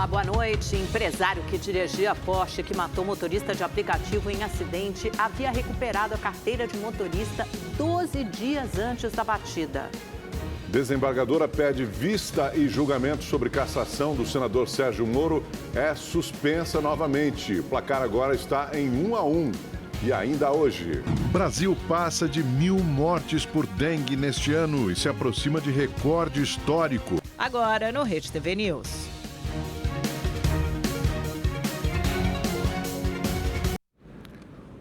Olá, boa noite. Empresário que dirigia a Porsche que matou motorista de aplicativo em acidente havia recuperado a carteira de motorista 12 dias antes da batida. Desembargadora pede vista e julgamento sobre cassação do senador Sérgio Moro é suspensa novamente. O placar agora está em 1-1. E ainda hoje. Brasil passa de 1.000 mortes por dengue neste ano e se aproxima de recorde histórico. Agora no Rede TV News.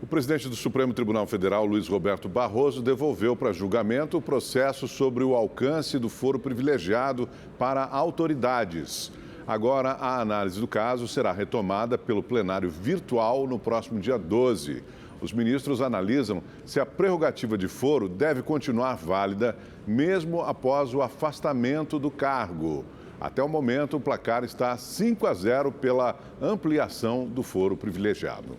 O presidente do Supremo Tribunal Federal, Luiz Roberto Barroso, devolveu para julgamento o processo sobre o alcance do foro privilegiado para autoridades. Agora, a análise do caso será retomada pelo plenário virtual no próximo dia 12. Os ministros analisam se a prerrogativa de foro deve continuar válida mesmo após o afastamento do cargo. Até o momento, o placar está 5-0 pela ampliação do foro privilegiado.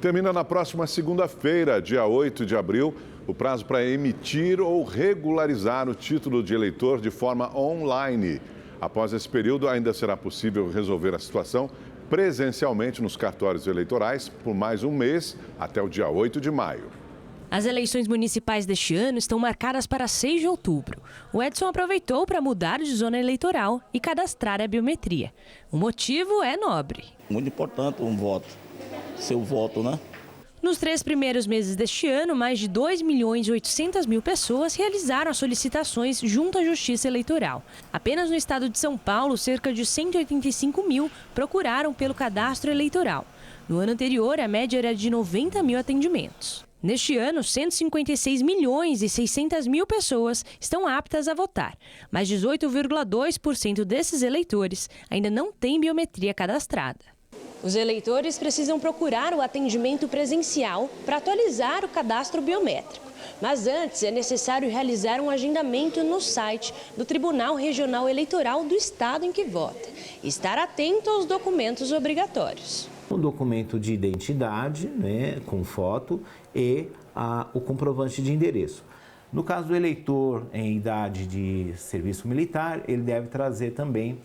Termina na próxima segunda-feira, dia 8 de abril, o prazo para emitir ou regularizar o título de eleitor de forma online. Após esse período, ainda será possível resolver a situação presencialmente nos cartórios eleitorais por mais um mês, até o dia 8 de maio. As eleições municipais deste ano estão marcadas para 6 de outubro. O Edson aproveitou para mudar de zona eleitoral e cadastrar a biometria. O motivo é nobre. Muito importante um voto, seu voto, né? Nos 3 primeiros meses deste ano, mais de 2.800.000 pessoas realizaram as solicitações junto à Justiça Eleitoral. Apenas no estado de São Paulo, cerca de 185.000 procuraram pelo cadastro eleitoral. No ano anterior, a média era de 90.000 atendimentos. Neste ano, 156.600.000 pessoas estão aptas a votar, mas 18,2% desses eleitores ainda não têm biometria cadastrada. Os eleitores precisam procurar o atendimento presencial para atualizar o cadastro biométrico. Mas antes é necessário realizar um agendamento no site do Tribunal Regional Eleitoral do estado em que vota e estar atento aos documentos obrigatórios. Um documento de identidade, né, com foto e o comprovante de endereço. No caso do eleitor em idade de serviço militar, ele deve trazer também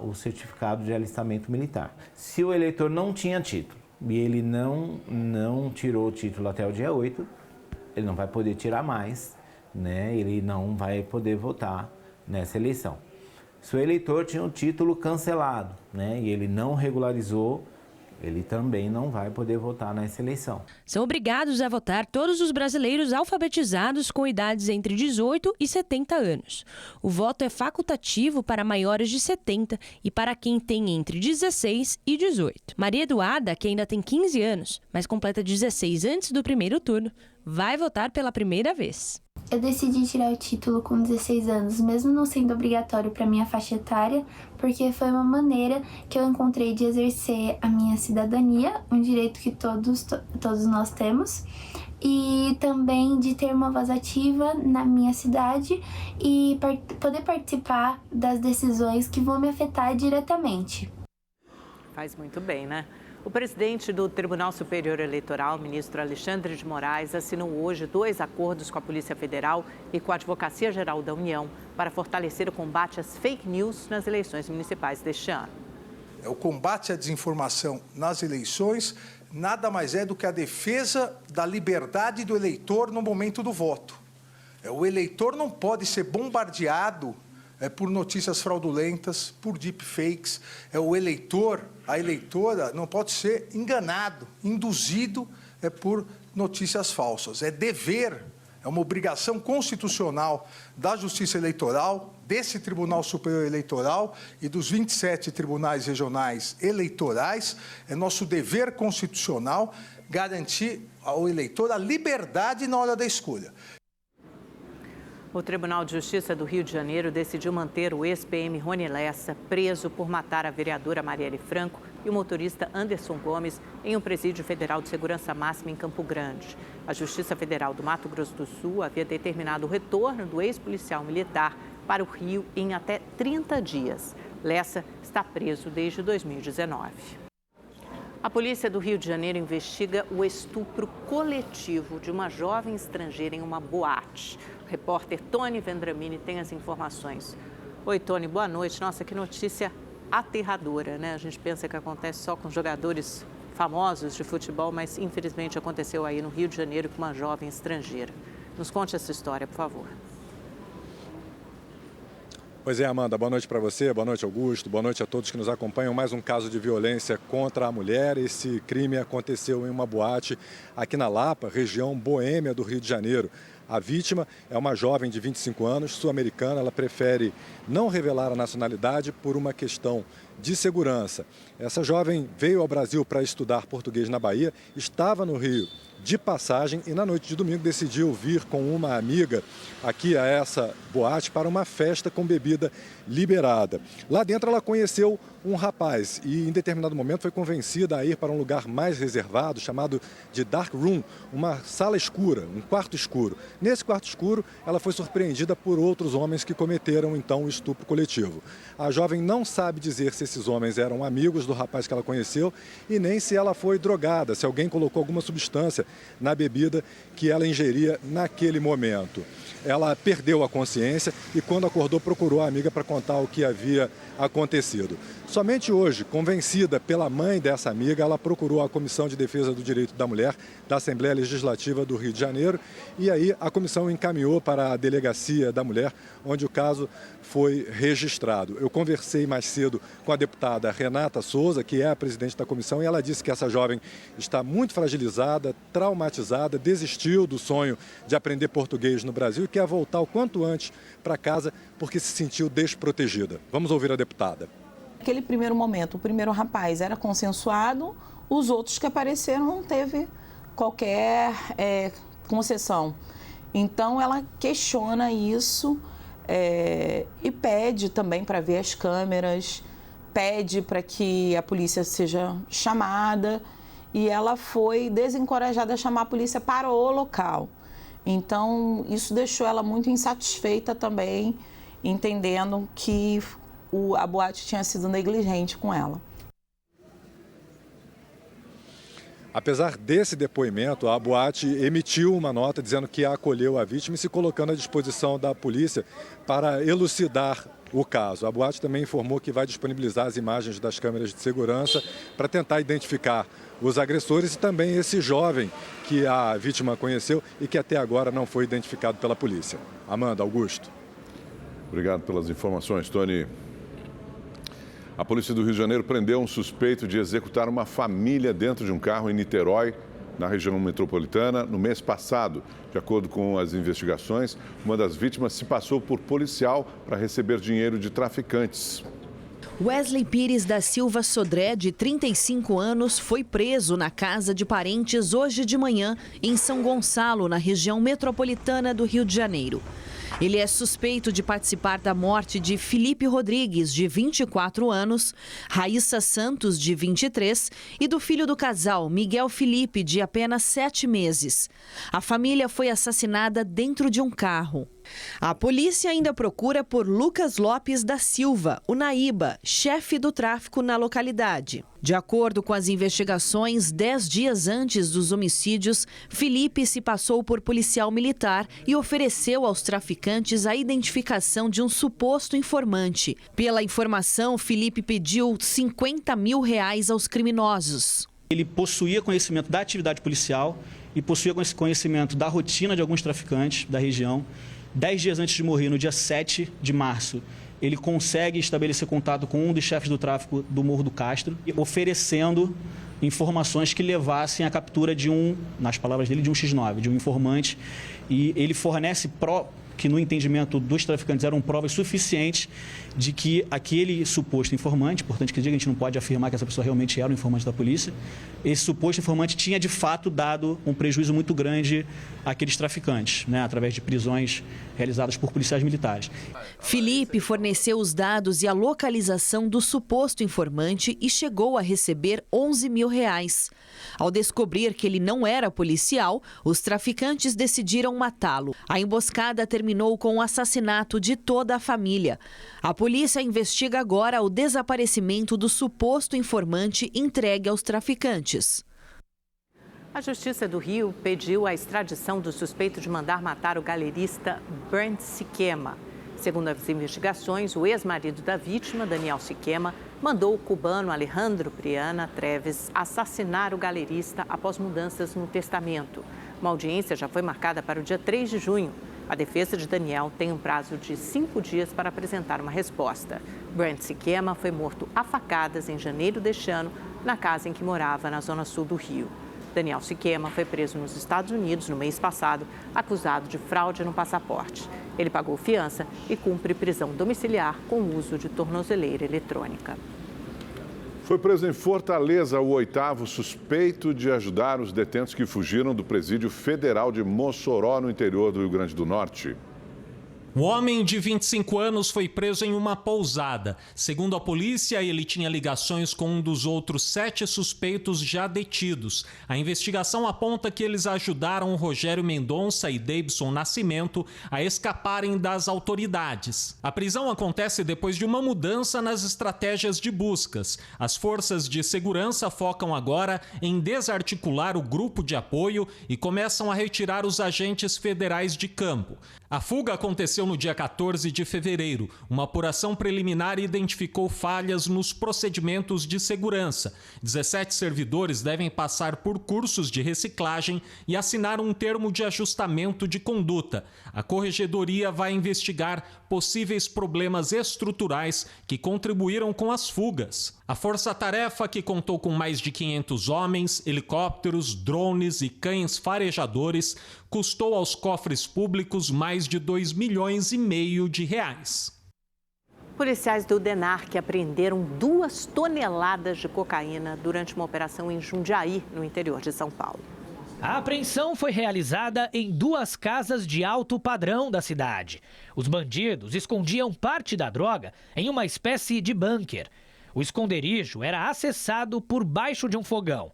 o certificado de alistamento militar. Se o eleitor não tinha título e ele não tirou o título até o dia 8, ele não vai poder tirar mais, né? Ele não vai poder votar nessa eleição. Se o eleitor tinha o título cancelado, né, e ele não regularizou, ele também não vai poder votar nessa eleição. São obrigados a votar todos os brasileiros alfabetizados com idades entre 18 e 70 anos. O voto é facultativo para maiores de 70 e para quem tem entre 16 e 18. Maria Eduarda, que ainda tem 15 anos, mas completa 16 antes do primeiro turno, vai votar pela primeira vez. Eu decidi tirar o título com 16 anos, mesmo não sendo obrigatório para minha faixa etária, porque foi uma maneira que eu encontrei de exercer a minha cidadania, um direito que todos nós temos, e também de ter uma voz ativa na minha cidade e poder participar das decisões que vão me afetar diretamente. Faz muito bem, né? O presidente do Tribunal Superior Eleitoral, ministro Alexandre de Moraes, assinou hoje 2 acordos com a Polícia Federal e com a Advocacia Geral da União para fortalecer o combate às fake news nas eleições municipais deste ano. O combate à desinformação nas eleições nada mais é do que a defesa da liberdade do eleitor no momento do voto. O eleitor não pode ser bombardeado por notícias fraudulentas, por deepfakes. O eleitor, a eleitora, não pode ser enganado, induzido por notícias falsas. É dever, é uma obrigação constitucional da Justiça Eleitoral, desse Tribunal Superior Eleitoral e dos 27 tribunais regionais eleitorais. É nosso dever constitucional garantir ao eleitor a liberdade na hora da escolha. O Tribunal de Justiça do Rio de Janeiro decidiu manter o ex-PM Rony Lessa preso por matar a vereadora Marielle Franco e o motorista Anderson Gomes em um presídio federal de segurança máxima em Campo Grande. A Justiça Federal do Mato Grosso do Sul havia determinado o retorno do ex-policial militar para o Rio em até 30 dias. Lessa está preso desde 2019. A polícia do Rio de Janeiro investiga o estupro coletivo de uma jovem estrangeira em uma boate. O repórter Tony Vendramini tem as informações. Oi, Tony, boa noite. Nossa, que notícia aterradora, né? A gente pensa que acontece só com jogadores famosos de futebol, mas infelizmente aconteceu aí no Rio de Janeiro com uma jovem estrangeira. Nos conte essa história, por favor. Pois é, Amanda, boa noite para você, boa noite, Augusto, boa noite a todos que nos acompanham. Mais um caso de violência contra a mulher. Esse crime aconteceu em uma boate aqui na Lapa, região boêmia do Rio de Janeiro. A vítima é uma jovem de 25 anos, sul-americana. Ela prefere não revelar a nacionalidade por uma questão de segurança. Essa jovem veio ao Brasil para estudar português na Bahia, estava no Rio de passagem e na noite de domingo decidiu vir com uma amiga aqui a essa boate para uma festa com bebida liberada. Lá dentro ela conheceu um rapaz e em determinado momento foi convencida a ir para um lugar mais reservado chamado de Dark Room, uma sala escura, um quarto escuro. Nesse quarto escuro ela foi surpreendida por outros homens que cometeram então o estupro coletivo. A jovem não sabe dizer se esses homens eram amigos do rapaz que ela conheceu e nem se ela foi drogada, se alguém colocou alguma substância na bebida que ela ingeria naquele momento. Ela perdeu a consciência e quando acordou procurou a amiga para contar o que havia acontecido. Somente hoje, convencida pela mãe dessa amiga, ela procurou a Comissão de Defesa do Direito da Mulher da Assembleia Legislativa do Rio de Janeiro e aí a comissão encaminhou para a Delegacia da Mulher, onde o caso foi registrado. Eu conversei mais cedo com a deputada Renata Souza, que é a presidente da comissão, e ela disse que essa jovem está muito fragilizada, traumatizada, desistiu do sonho de aprender português no Brasil e quer voltar o quanto antes para casa porque se sentiu desprotegida. Vamos ouvir a deputada. Naquele primeiro momento, o primeiro rapaz era consensuado, os outros que apareceram não teve qualquer concessão. Então, ela questiona isso e pede também para ver as câmeras, pede para que a polícia seja chamada e ela foi desencorajada a chamar a polícia para o local. Então, isso deixou ela muito insatisfeita também, entendendo que a boate tinha sido negligente com ela. Apesar desse depoimento, a boate emitiu uma nota dizendo que acolheu a vítima e se colocando à disposição da polícia para elucidar o caso. A boate também informou que vai disponibilizar as imagens das câmeras de segurança para tentar identificar os agressores e também esse jovem que a vítima conheceu e que até agora não foi identificado pela polícia. Amanda, Augusto. Obrigado pelas informações, Tony. A polícia do Rio de Janeiro prendeu um suspeito de executar uma família dentro de um carro em Niterói, na região metropolitana, no mês passado. De acordo com as investigações, uma das vítimas se passou por policial para receber dinheiro de traficantes. Wesley Pires da Silva Sodré, de 35 anos, foi preso na casa de parentes hoje de manhã, em São Gonçalo, na região metropolitana do Rio de Janeiro. Ele é suspeito de participar da morte de Felipe Rodrigues, de 24 anos, Raíssa Santos, de 23, e do filho do casal, Miguel Felipe, de apenas 7 meses. A família foi assassinada dentro de um carro. A polícia ainda procura por Lucas Lopes da Silva, o Naíba, chefe do tráfico na localidade. De acordo com as investigações, 10 dias antes dos homicídios, Felipe se passou por policial militar e ofereceu aos traficantes a identificação de um suposto informante. Pela informação, Felipe pediu R$50 mil aos criminosos. Ele possuía conhecimento da atividade policial e possuía conhecimento da rotina de alguns traficantes da região. 10 dias antes de morrer, no dia 7 de março, ele consegue estabelecer contato com um dos chefes do tráfico do Morro do Castro, oferecendo informações que levassem à captura de nas palavras dele, de um X9, de um informante. E ele fornece que no entendimento dos traficantes eram provas suficientes de que aquele suposto informante, importante que diga, a gente não pode afirmar que essa pessoa realmente era um informante da polícia, esse suposto informante tinha de fato dado um prejuízo muito grande àqueles traficantes, através de prisões realizadas por policiais militares. Felipe forneceu os dados e a localização do suposto informante e chegou a receber R$11 mil. Ao descobrir que ele não era policial, os traficantes decidiram matá-lo. A emboscada terminou com o assassinato de toda a família. A polícia investiga agora o desaparecimento do suposto informante entregue aos traficantes. A Justiça do Rio pediu a extradição do suspeito de mandar matar o galerista Bernd Sikema. Segundo as investigações, o ex-marido da vítima, Daniel Siquema, mandou o cubano Alejandro Priana Treves assassinar o galerista após mudanças no testamento. Uma audiência já foi marcada para o dia 3 de junho. A defesa de Daniel tem um prazo de 5 dias para apresentar uma resposta. Brent Siquema foi morto a facadas em janeiro deste ano, na casa em que morava, na zona sul do Rio. Daniel Siquema foi preso nos Estados Unidos no mês passado, acusado de fraude no passaporte. Ele pagou fiança e cumpre prisão domiciliar com o uso de tornozeleira eletrônica. Foi preso em Fortaleza o 8º suspeito de ajudar os detentos que fugiram do presídio federal de Mossoró, no interior do Rio Grande do Norte. O homem de 25 anos foi preso em uma pousada. Segundo a polícia, ele tinha ligações com um dos outros 7 suspeitos já detidos. A investigação aponta que eles ajudaram Rogério Mendonça e Davidson Nascimento a escaparem das autoridades. A prisão acontece depois de uma mudança nas estratégias de buscas. As forças de segurança focam agora em desarticular o grupo de apoio e começam a retirar os agentes federais de campo. A fuga aconteceu no dia 14 de fevereiro. Uma apuração preliminar identificou falhas nos procedimentos de segurança. 17 servidores devem passar por cursos de reciclagem e assinar um termo de ajustamento de conduta. A Corregedoria vai investigar possíveis problemas estruturais que contribuíram com as fugas. A força-tarefa, que contou com mais de 500 homens, helicópteros, drones e cães farejadores, custou aos cofres públicos mais de 2,5 milhões de reais. Policiais do DENARC apreenderam 2 toneladas de cocaína durante uma operação em Jundiaí, no interior de São Paulo. A apreensão foi realizada em 2 casas de alto padrão da cidade. Os bandidos escondiam parte da droga em uma espécie de bunker. O esconderijo era acessado por baixo de um fogão.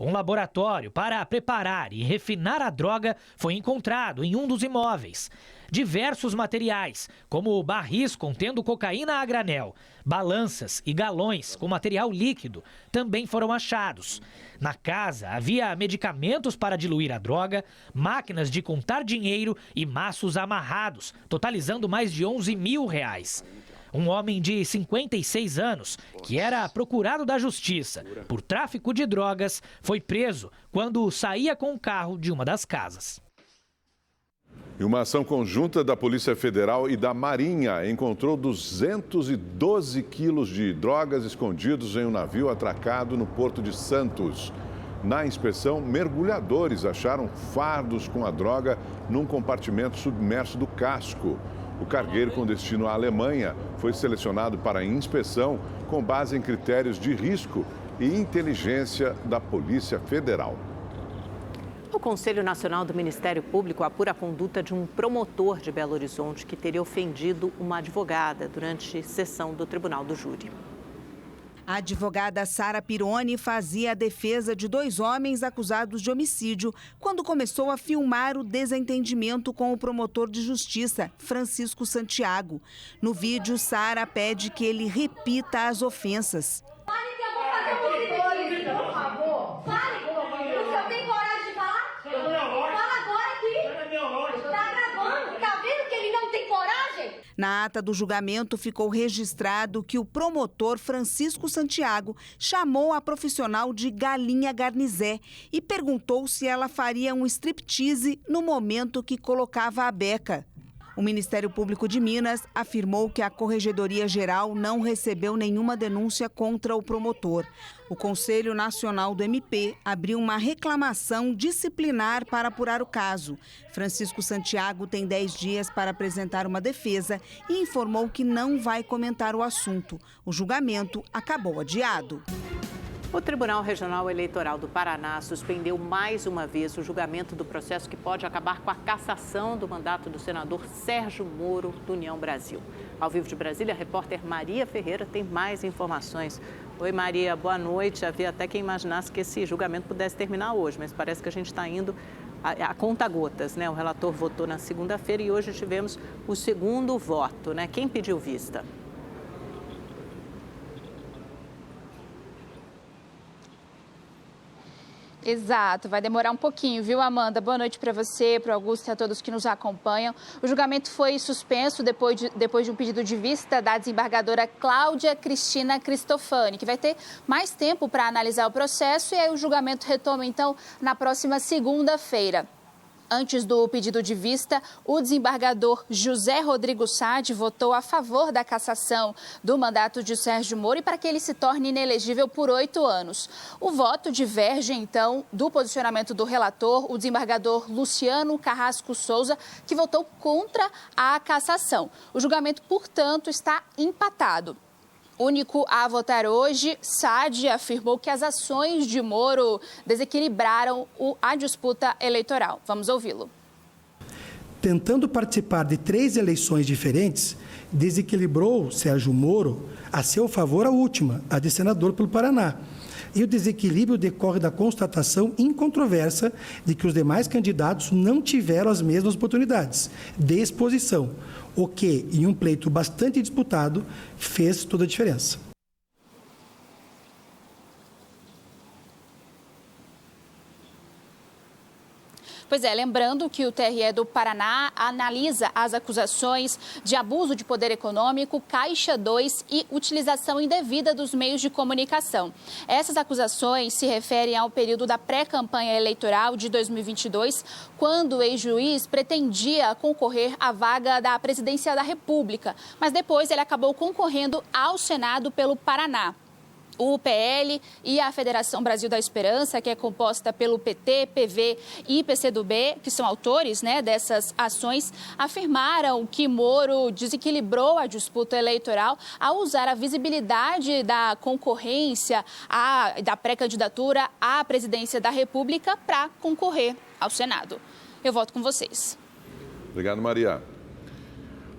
Um laboratório para preparar e refinar a droga foi encontrado em um dos imóveis. Diversos materiais, como barris contendo cocaína a granel, balanças e galões com material líquido, também foram achados. Na casa havia medicamentos para diluir a droga, máquinas de contar dinheiro e maços amarrados, totalizando mais de R$11 mil. Um homem de 56 anos, que era procurado da justiça por tráfico de drogas, foi preso quando saía com o carro de uma das casas. E uma ação conjunta da Polícia Federal e da Marinha encontrou 212 quilos de drogas escondidos em um navio atracado no Porto de Santos. Na inspeção, mergulhadores acharam fardos com a droga num compartimento submerso do casco. O cargueiro com destino à Alemanha foi selecionado para inspeção com base em critérios de risco e inteligência da Polícia Federal. O Conselho Nacional do Ministério Público apura a conduta de um promotor de Belo Horizonte que teria ofendido uma advogada durante sessão do Tribunal do Júri. A advogada Sara Pironi fazia a defesa de 2 homens acusados de homicídio quando começou a filmar o desentendimento com o promotor de justiça, Francisco Santiago. No vídeo, Sara pede que ele repita as ofensas. Fale que eu vou fazer o possível, por favor. Fale. O senhor tem coragem de falar? Fala agora aqui. Tá gravando. Tá vendo que ele não tem coragem? Na ata do julgamento ficou registrado que o promotor Francisco Santiago chamou a profissional de Galinha Garnizé e perguntou se ela faria um striptease no momento que colocava a beca. O Ministério Público de Minas afirmou que a Corregedoria Geral não recebeu nenhuma denúncia contra o promotor. O Conselho Nacional do MP abriu uma reclamação disciplinar para apurar o caso. Francisco Santiago tem 10 dias para apresentar uma defesa e informou que não vai comentar o assunto. O julgamento acabou adiado. O Tribunal Regional Eleitoral do Paraná suspendeu mais uma vez o julgamento do processo que pode acabar com a cassação do mandato do senador Sérgio Moro, do União Brasil. Ao vivo de Brasília, a repórter Maria Ferreira tem mais informações. Oi, Maria, boa noite. Havia até quem imaginasse que esse julgamento pudesse terminar hoje, mas parece que a gente está indo a conta-gotas, né? O relator votou na segunda-feira e hoje tivemos o segundo voto, né? Quem pediu vista? Exato, vai demorar um pouquinho, viu, Amanda? Boa noite para você, para o Augusto e a todos que nos acompanham. O julgamento foi suspenso depois de um pedido de vista da desembargadora Cláudia Cristina Cristofani, que vai ter mais tempo para analisar o processo, e aí o julgamento retoma, então, na próxima segunda-feira. Antes do pedido de vista, o desembargador José Rodrigo Sade votou a favor da cassação do mandato de Sérgio Moro e para que ele se torne inelegível por 8 anos. O voto diverge, então, do posicionamento do relator, o desembargador Luciano Carrasco Souza, que votou contra a cassação. O julgamento, portanto, está empatado. Único a votar hoje, Sade afirmou que as ações de Moro desequilibraram a disputa eleitoral. Vamos ouvi-lo. Tentando participar de 3 eleições diferentes, desequilibrou Sérgio Moro a seu favor a última, a de senador pelo Paraná. E o desequilíbrio decorre da constatação incontroversa de que os demais candidatos não tiveram as mesmas oportunidades de exposição, o que, em um pleito bastante disputado, fez toda a diferença. Pois é, lembrando que o TRE do Paraná analisa as acusações de abuso de poder econômico, Caixa 2 e utilização indevida dos meios de comunicação. Essas acusações se referem ao período da pré-campanha eleitoral de 2022, quando o ex-juiz pretendia concorrer à vaga da presidência da República, mas depois ele acabou concorrendo ao Senado pelo Paraná. O PL e a Federação Brasil da Esperança, que é composta pelo PT, PV e PCdoB, que são autores, dessas ações, afirmaram que Moro desequilibrou a disputa eleitoral ao usar a visibilidade da concorrência, da pré-candidatura à presidência da República para concorrer ao Senado. Eu volto com vocês. Obrigado, Maria.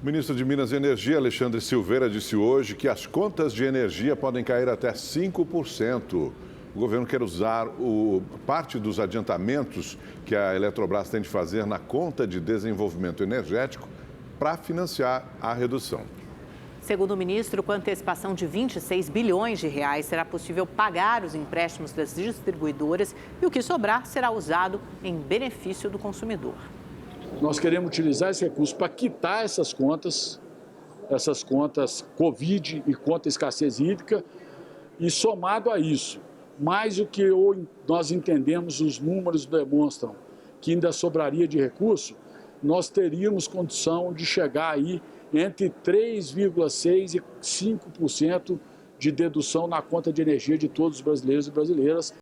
O ministro de Minas e Energia, Alexandre Silveira, disse hoje que as contas de energia podem cair até 5%. O governo quer usar parte dos adiantamentos que a Eletrobras tem de fazer na conta de desenvolvimento energético para financiar a redução. Segundo o ministro, com a antecipação de 26 bilhões de reais, será possível pagar os empréstimos das distribuidoras e o que sobrar será usado em benefício do consumidor. Nós queremos utilizar esse recurso para quitar essas contas Covid e conta escassez hídrica, e somado a isso, mais do que nós entendemos, os números demonstram que ainda sobraria de recurso, nós teríamos condição de chegar aí entre 3,6% e 5% de dedução na conta de energia de todos os brasileiros e brasileiras.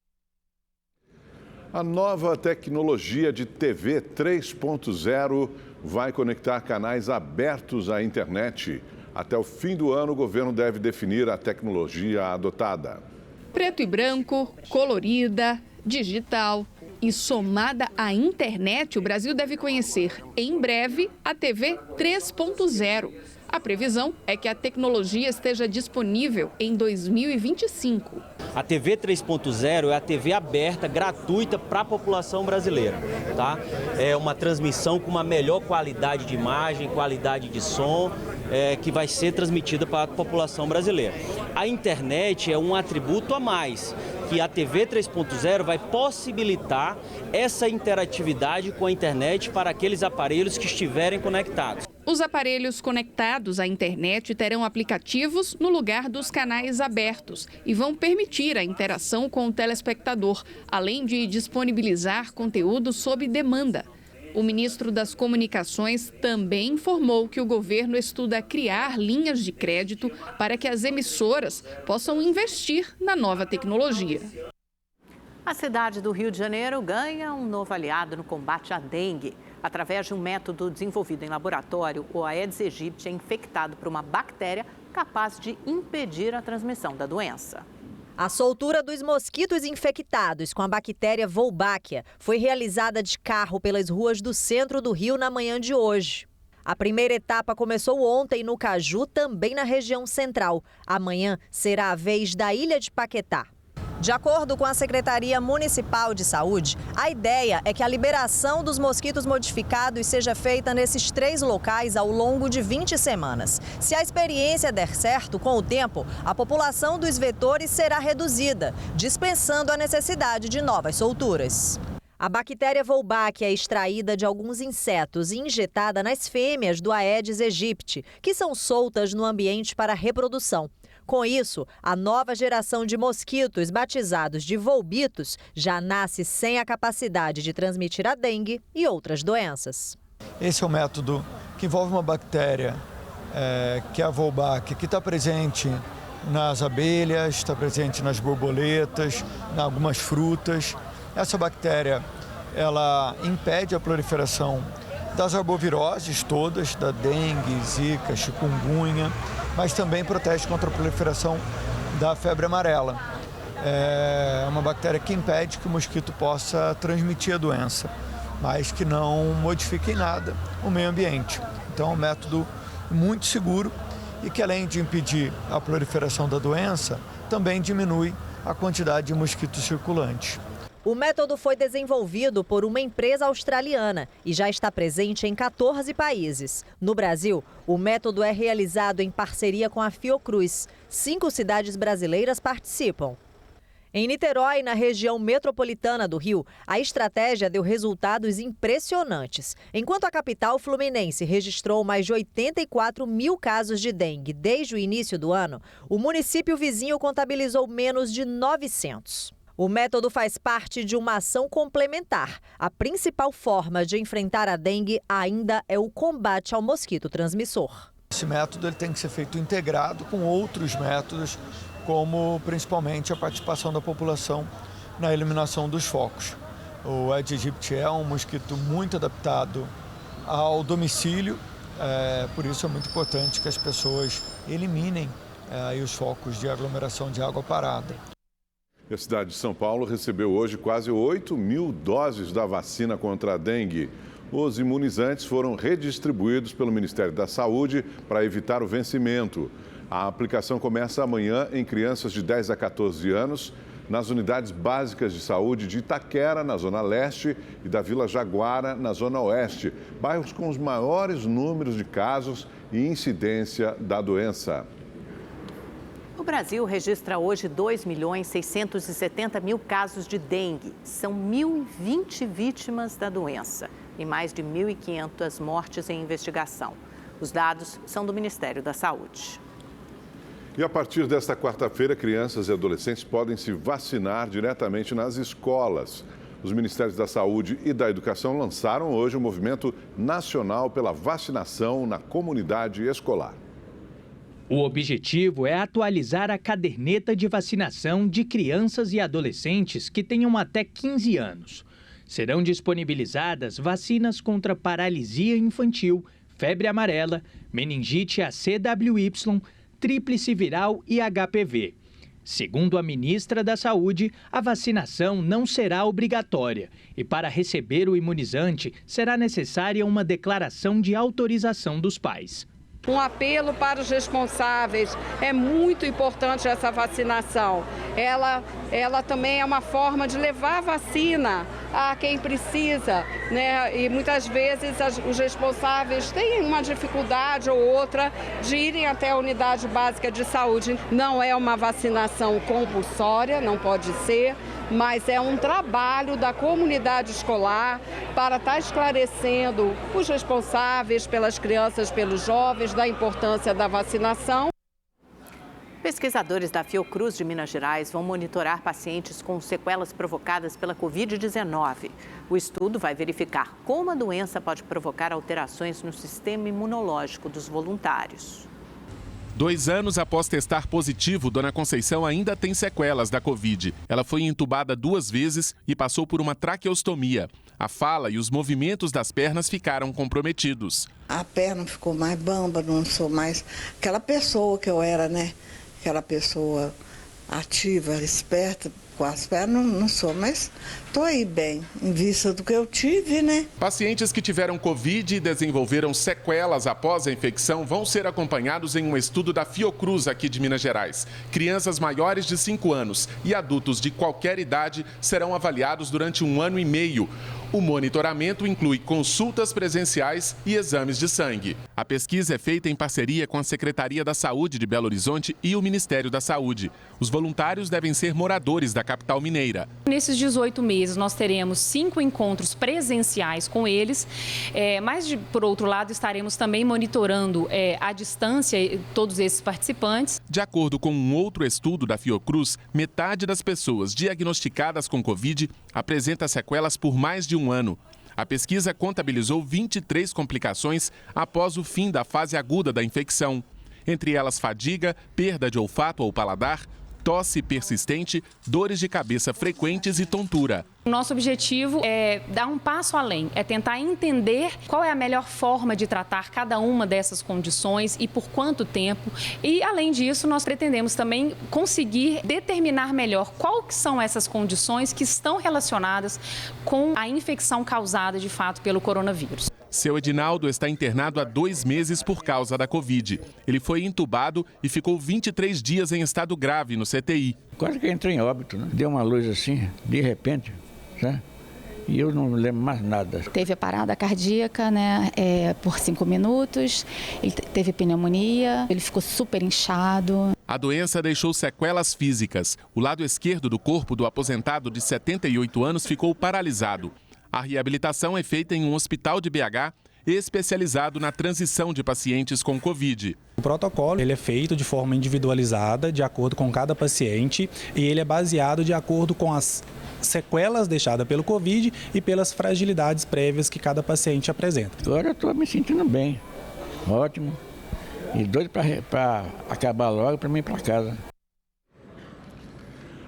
A nova tecnologia de TV 3.0 vai conectar canais abertos à internet. Até o fim do ano, o governo deve definir a tecnologia adotada. Preto e branco, colorida, digital e somada à internet, o Brasil deve conhecer em breve a TV 3.0. A previsão é que a tecnologia esteja disponível em 2025. A TV 3.0 é a TV aberta, gratuita para a população brasileira, tá? É uma transmissão com uma melhor qualidade de imagem, qualidade de som, que vai ser transmitida para a população brasileira. A internet é um atributo a mais, que a TV 3.0 vai possibilitar essa interatividade com a internet para aqueles aparelhos que estiverem conectados. Os aparelhos conectados à internet terão aplicativos no lugar dos canais abertos e vão permitir a interação com o telespectador, além de disponibilizar conteúdo sob demanda. O ministro das Comunicações também informou que o governo estuda criar linhas de crédito para que as emissoras possam investir na nova tecnologia. A cidade do Rio de Janeiro ganha um novo aliado no combate à dengue. Através de um método desenvolvido em laboratório, o Aedes aegypti é infectado por uma bactéria capaz de impedir a transmissão da doença. A soltura dos mosquitos infectados com a bactéria Wolbachia foi realizada de carro pelas ruas do centro do Rio na manhã de hoje. A primeira etapa começou ontem no Caju, também na região central. Amanhã será a vez da Ilha de Paquetá. De acordo com a Secretaria Municipal de Saúde, a ideia é que a liberação dos mosquitos modificados seja feita nesses 3 locais ao longo de 20 semanas. Se a experiência der certo, com o tempo, a população dos vetores será reduzida, dispensando a necessidade de novas solturas. A bactéria Wolbachia é extraída de alguns insetos e injetada nas fêmeas do Aedes aegypti, que são soltas no ambiente para reprodução. Com isso, a nova geração de mosquitos, batizados de volbitos, já nasce sem a capacidade de transmitir a dengue e outras doenças. Esse é um método que envolve uma bactéria, que é a Wolbachia, que está presente nas abelhas, está presente nas borboletas, em algumas frutas. Essa bactéria, ela impede a proliferação das arboviroses todas, da dengue, zika, chikungunya, mas também protege contra a proliferação da febre amarela. É uma bactéria que impede que o mosquito possa transmitir a doença, mas que não modifique em nada o meio ambiente. Então é um método muito seguro e que, além de impedir a proliferação da doença, também diminui a quantidade de mosquitos circulantes. O método foi desenvolvido por uma empresa australiana e já está presente em 14 países. No Brasil, o método é realizado em parceria com a Fiocruz. 5 cidades brasileiras participam. Em Niterói, na região metropolitana do Rio, a estratégia deu resultados impressionantes. Enquanto a capital fluminense registrou mais de 84 mil casos de dengue desde o início do ano, o município vizinho contabilizou menos de 900. O método faz parte de uma ação complementar. A principal forma de enfrentar a dengue ainda é o combate ao mosquito transmissor. Esse método ele tem que ser feito integrado com outros métodos, como principalmente a participação da população na eliminação dos focos. O Aedes aegypti é um mosquito muito adaptado ao domicílio, por isso é muito importante que as pessoas eliminem os focos de aglomeração de água parada. A cidade de São Paulo recebeu hoje quase 8 mil doses da vacina contra a dengue. Os imunizantes foram redistribuídos pelo Ministério da Saúde para evitar o vencimento. A aplicação começa amanhã em crianças de 10 a 14 anos, nas unidades básicas de saúde de Itaquera, na Zona Leste, e da Vila Jaguara, na Zona Oeste, bairros com os maiores números de casos e incidência da doença. O Brasil registra hoje 2.670.000 casos de dengue. São 1.020 vítimas da doença e mais de 1.500 mortes em investigação. Os dados são do Ministério da Saúde. E a partir desta quarta-feira, crianças e adolescentes podem se vacinar diretamente nas escolas. Os Ministérios da Saúde e da Educação lançaram hoje o Movimento Nacional pela Vacinação na Comunidade Escolar. O objetivo é atualizar a caderneta de vacinação de crianças e adolescentes que tenham até 15 anos. Serão disponibilizadas vacinas contra paralisia infantil, febre amarela, meningite ACWY, tríplice viral e HPV. Segundo a ministra da Saúde, a vacinação não será obrigatória e, para receber o imunizante, será necessária uma declaração de autorização dos pais. Um apelo para os responsáveis, é muito importante essa vacinação. Ela também é uma forma de levar a vacina a quem precisa, né? E muitas vezes os responsáveis têm uma dificuldade ou outra de irem até a unidade básica de saúde. Não é uma vacinação compulsória, não pode ser, mas é um trabalho da comunidade escolar para estar esclarecendo os responsáveis pelas crianças, pelos jovens, da importância da vacinação. Pesquisadores da Fiocruz de Minas Gerais vão monitorar pacientes com sequelas provocadas pela Covid-19. O estudo vai verificar como a doença pode provocar alterações no sistema imunológico dos voluntários. 2 anos após testar positivo, Dona Conceição ainda tem sequelas da Covid. Ela foi entubada 2 vezes e passou por uma traqueostomia. A fala e os movimentos das pernas ficaram comprometidos. A perna ficou mais bamba, não sou mais aquela pessoa que eu era, né? Aquela pessoa ativa, esperta, com as pernas, não sou, mas estou aí bem, em vista do que eu tive, né? Pacientes que tiveram Covid e desenvolveram sequelas após a infecção vão ser acompanhados em um estudo da Fiocruz aqui de Minas Gerais. Crianças maiores de 5 anos e adultos de qualquer idade serão avaliados durante 1 ano e meio. O monitoramento inclui consultas presenciais e exames de sangue. A pesquisa é feita em parceria com a Secretaria da Saúde de Belo Horizonte e o Ministério da Saúde. Os voluntários devem ser moradores da capital mineira. Nesses 18 meses, nós teremos 5 encontros presenciais com eles, mas, por outro lado, estaremos também monitorando à distância todos esses participantes. De acordo com um outro estudo da Fiocruz, metade das pessoas diagnosticadas com Covid apresenta sequelas por mais de 1 ano. A pesquisa contabilizou 23 complicações após o fim da fase aguda da infecção. Entre elas, fadiga, perda de olfato ou paladar, tosse persistente, dores de cabeça frequentes e tontura. O nosso objetivo é dar um passo além, é tentar entender qual é a melhor forma de tratar cada uma dessas condições e por quanto tempo. E, além disso, nós pretendemos também conseguir determinar melhor quais são essas condições que estão relacionadas com a infecção causada, de fato, pelo coronavírus. Seu Edinaldo está internado há 2 meses por causa da Covid. Ele foi entubado e ficou 23 dias em estado grave no CTI. Quase que entrei em óbito, né? Deu uma luz assim, de repente, né? E eu não lembro mais nada. Teve a parada cardíaca, né, por 5 minutos, ele teve pneumonia, ele ficou super inchado. A doença deixou sequelas físicas. O lado esquerdo do corpo do aposentado de 78 anos ficou paralisado. A reabilitação é feita em um hospital de BH especializado na transição de pacientes com Covid. O protocolo ele é feito de forma individualizada, de acordo com cada paciente, e ele é baseado de acordo com as sequelas deixadas pelo Covid e pelas fragilidades prévias que cada paciente apresenta. Agora eu estou me sentindo bem, ótimo, e doido para acabar logo para mim ir para casa.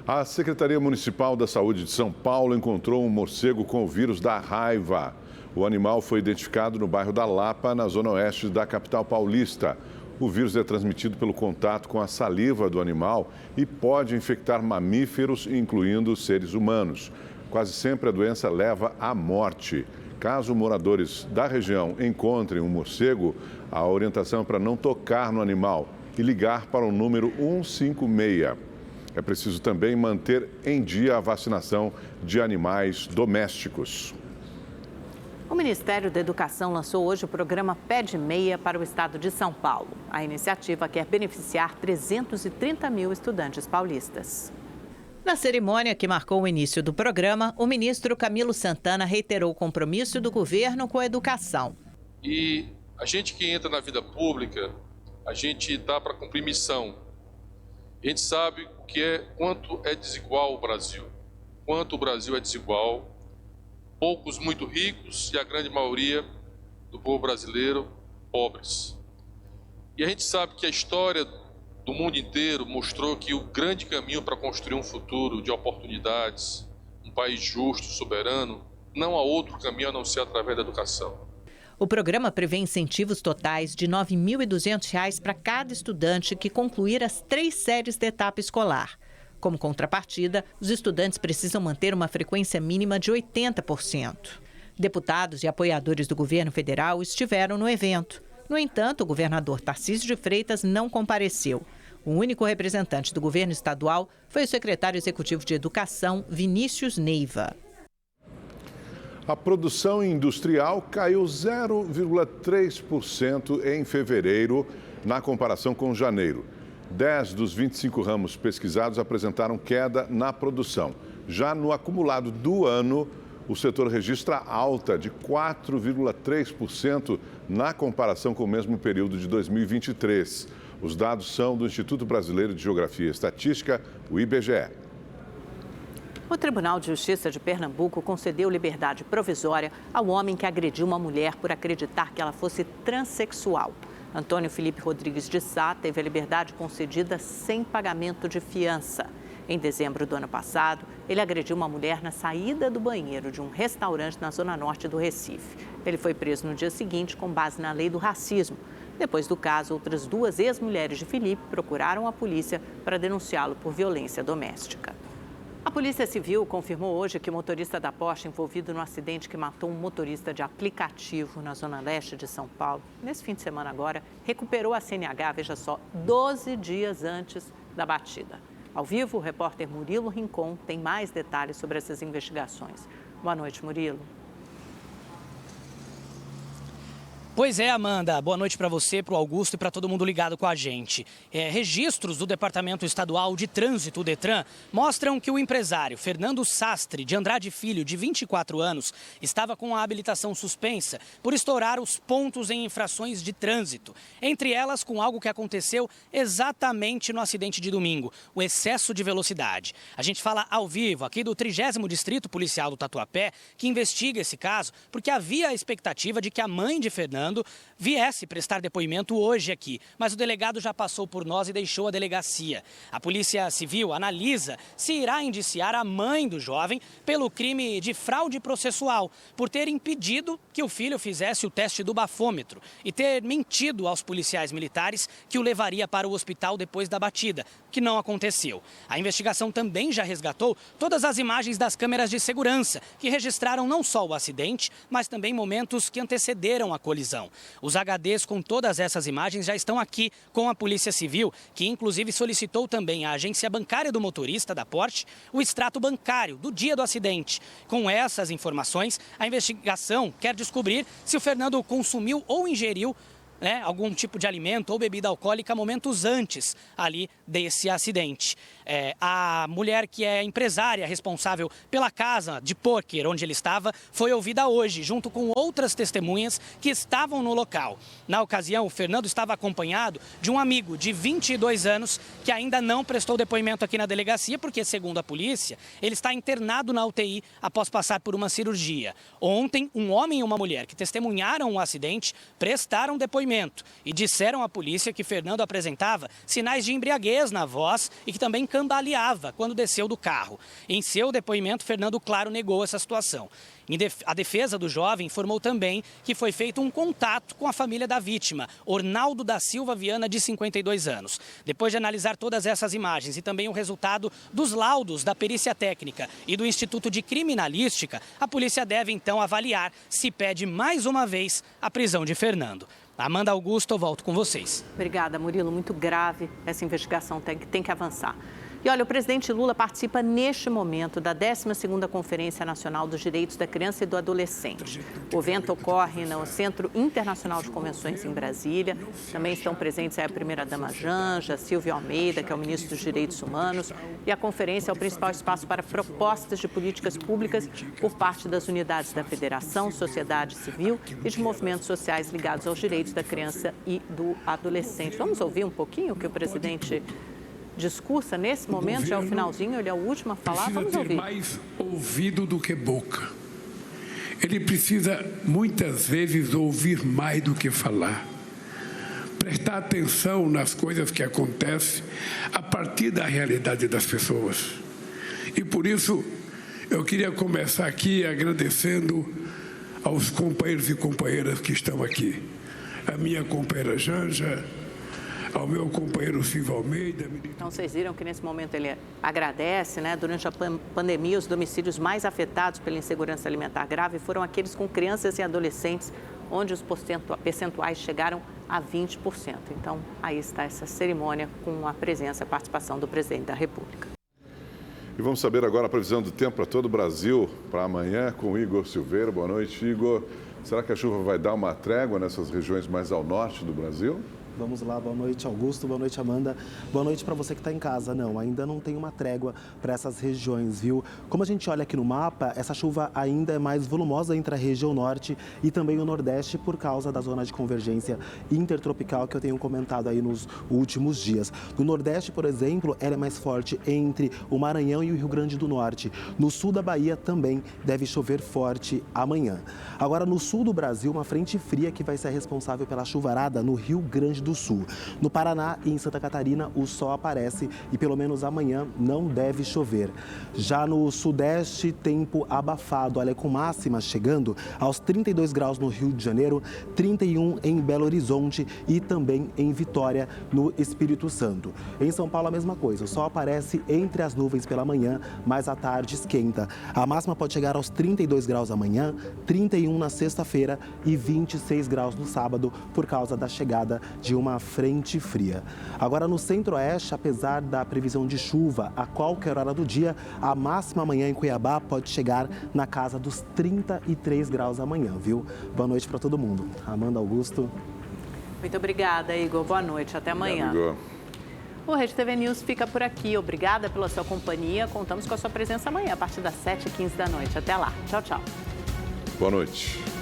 A Secretaria Municipal da Saúde de São Paulo encontrou um morcego com o vírus da raiva. O animal foi identificado no bairro da Lapa, na zona oeste da capital paulista. O vírus é transmitido pelo contato com a saliva do animal e pode infectar mamíferos, incluindo seres humanos. Quase sempre a doença leva à morte. Caso moradores da região encontrem um morcego, a orientação é para não tocar no animal e ligar para o número 156. É preciso também manter em dia a vacinação de animais domésticos. O Ministério da Educação lançou hoje o programa Pé de Meia para o estado de São Paulo. A iniciativa quer beneficiar 330 mil estudantes paulistas. Na cerimônia que marcou o início do programa, o ministro Camilo Santana reiterou o compromisso do governo com a educação. E a gente que entra na vida pública, a gente está para cumprir missão. A gente sabe quanto é desigual o Brasil, quanto o Brasil é desigual. Poucos muito ricos e a grande maioria do povo brasileiro pobres. E a gente sabe que a história do mundo inteiro mostrou que o grande caminho para construir um futuro de oportunidades, um país justo, soberano, não há outro caminho a não ser através da educação. O programa prevê incentivos totais de R$ 9.200 para cada estudante que concluir as 3 séries da etapa escolar. Como contrapartida, os estudantes precisam manter uma frequência mínima de 80%. Deputados e apoiadores do governo federal estiveram no evento. No entanto, o governador Tarcísio de Freitas não compareceu. O único representante do governo estadual foi o secretário executivo de Educação, Vinícius Neiva. A produção industrial caiu 0,3% em fevereiro, na comparação com janeiro. 10 dos 25 ramos pesquisados apresentaram queda na produção. Já no acumulado do ano, o setor registra alta de 4,3% na comparação com o mesmo período de 2023. Os dados são do Instituto Brasileiro de Geografia e Estatística, o IBGE. O Tribunal de Justiça de Pernambuco concedeu liberdade provisória ao homem que agrediu uma mulher por acreditar que ela fosse transexual. Antônio Felipe Rodrigues de Sá teve a liberdade concedida sem pagamento de fiança. Em dezembro do ano passado, ele agrediu uma mulher na saída do banheiro de um restaurante na zona norte do Recife. Ele foi preso no dia seguinte com base na lei do racismo. Depois do caso, outras 2 ex-mulheres de Felipe procuraram a polícia para denunciá-lo por violência doméstica. A Polícia Civil confirmou hoje que o motorista da Porsche envolvido no acidente que matou um motorista de aplicativo na zona leste de São Paulo, nesse fim de semana agora, recuperou a CNH, veja só, 12 dias antes da batida. Ao vivo, o repórter Murilo Rincon tem mais detalhes sobre essas investigações. Boa noite, Murilo. Pois é, Amanda. Boa noite para você, para o Augusto e para todo mundo ligado com a gente. Registros do Departamento Estadual de Trânsito, o DETRAN, mostram que o empresário Fernando Sastre, de Andrade Filho, de 24 anos, estava com a habilitação suspensa por estourar os pontos em infrações de trânsito. Entre elas, com algo que aconteceu exatamente no acidente de domingo, o excesso de velocidade. A gente fala ao vivo aqui do 30º Distrito Policial do Tatuapé, que investiga esse caso, porque havia a expectativa de que a mãe de Fernando viesse prestar depoimento hoje aqui, mas o delegado já passou por nós e deixou a delegacia. A Polícia Civil analisa se irá indiciar a mãe do jovem pelo crime de fraude processual, por ter impedido que o filho fizesse o teste do bafômetro e ter mentido aos policiais militares que o levaria para o hospital depois da batida, que não aconteceu. A investigação também já resgatou todas as imagens das câmeras de segurança, que registraram não só o acidente, mas também momentos que antecederam a colisão. Os HDs com todas essas imagens já estão aqui com a Polícia Civil, que inclusive solicitou também à agência bancária do motorista da Porsche o extrato bancário do dia do acidente. Com essas informações, a investigação quer descobrir se o Fernando consumiu ou ingeriu algum tipo de alimento ou bebida alcoólica momentos antes ali desse acidente. A mulher que é empresária responsável pela casa de pôquer onde ele estava foi ouvida hoje, junto com outras testemunhas que estavam no local. Na ocasião, o Fernando estava acompanhado de um amigo de 22 anos que ainda não prestou depoimento aqui na delegacia, porque, segundo a polícia, ele está internado na UTI após passar por uma cirurgia. Ontem, um homem e uma mulher que testemunharam o acidente prestaram depoimento e disseram à polícia que Fernando apresentava sinais de embriaguez na voz e que também cambaleava quando desceu do carro. Em seu depoimento, Fernando, claro, negou essa situação. A defesa do jovem informou também que foi feito um contato com a família da vítima, Ornaldo da Silva Viana, de 52 anos. Depois de analisar todas essas imagens e também o resultado dos laudos da perícia técnica e do Instituto de Criminalística, a polícia deve então avaliar se pede mais uma vez a prisão de Fernando. Amanda, Augusto, eu volto com vocês. Obrigada, Murilo. Muito grave essa investigação, tem que avançar. E olha, o presidente Lula participa neste momento da 12ª Conferência Nacional dos Direitos da Criança e do Adolescente. O evento ocorre no Centro Internacional de Convenções em Brasília. Também estão presentes a primeira-dama Janja, Silvio Almeida, que é o ministro dos Direitos Humanos. E a conferência é o principal espaço para propostas de políticas públicas por parte das unidades da Federação, sociedade civil e de movimentos sociais ligados aos direitos da criança e do adolescente. Vamos ouvir um pouquinho o que o presidente discursa nesse momento, já é o finalzinho, ele é o último a falar, vamos ouvir. Mais ouvido do que boca. Ele precisa, muitas vezes, ouvir mais do que falar. Prestar atenção nas coisas que acontecem a partir da realidade das pessoas. E por isso, eu queria começar aqui agradecendo aos companheiros e companheiras que estão aqui. A minha companheira Janja, ao meu companheiro Silvio Almeida. Então, vocês viram que nesse momento ele agradece, né? Durante a pandemia, os domicílios mais afetados pela insegurança alimentar grave foram aqueles com crianças e adolescentes, onde os percentuais chegaram a 20%. Então, aí está essa cerimônia com a presença e a participação do presidente da República. E vamos saber agora a previsão do tempo para todo o Brasil para amanhã com o Igor Silveira. Boa noite, Igor. Será que a chuva vai dar uma trégua nessas regiões mais ao norte do Brasil? Vamos lá, boa noite, Augusto, boa noite, Amanda. Boa noite para você que está em casa. Não, ainda não tem uma trégua para essas regiões, viu? Como a gente olha aqui no mapa, essa chuva ainda é mais volumosa entre a região norte e também o nordeste por causa da zona de convergência intertropical que eu tenho comentado aí nos últimos dias. No nordeste, por exemplo, ela é mais forte entre o Maranhão e o Rio Grande do Norte. No sul da Bahia também deve chover forte amanhã. Agora, no sul do Brasil, uma frente fria que vai ser responsável pela chuvarada no Rio Grande do Sul. No Paraná e em Santa Catarina, o sol aparece e pelo menos amanhã não deve chover. Já no Sudeste, tempo abafado, olha, com máximas chegando aos 32 graus no Rio de Janeiro, 31 em Belo Horizonte e também em Vitória, no Espírito Santo. Em São Paulo, a mesma coisa, o sol aparece entre as nuvens pela manhã, mas à tarde esquenta. A máxima pode chegar aos 32 graus amanhã, 31 na sexta-feira e 26 graus no sábado, por causa da chegada de uma frente fria. Agora, no Centro-Oeste, apesar da previsão de chuva a qualquer hora do dia, a máxima amanhã em Cuiabá pode chegar na casa dos 33 graus amanhã, viu? Boa noite para todo mundo. Amanda, Augusto. Muito obrigada, Igor. Boa noite. Até amanhã. Igor. O Rede TV News fica por aqui. Obrigada pela sua companhia. Contamos com a sua presença amanhã, a partir das 7h15 da noite. Até lá. Tchau, tchau. Boa noite.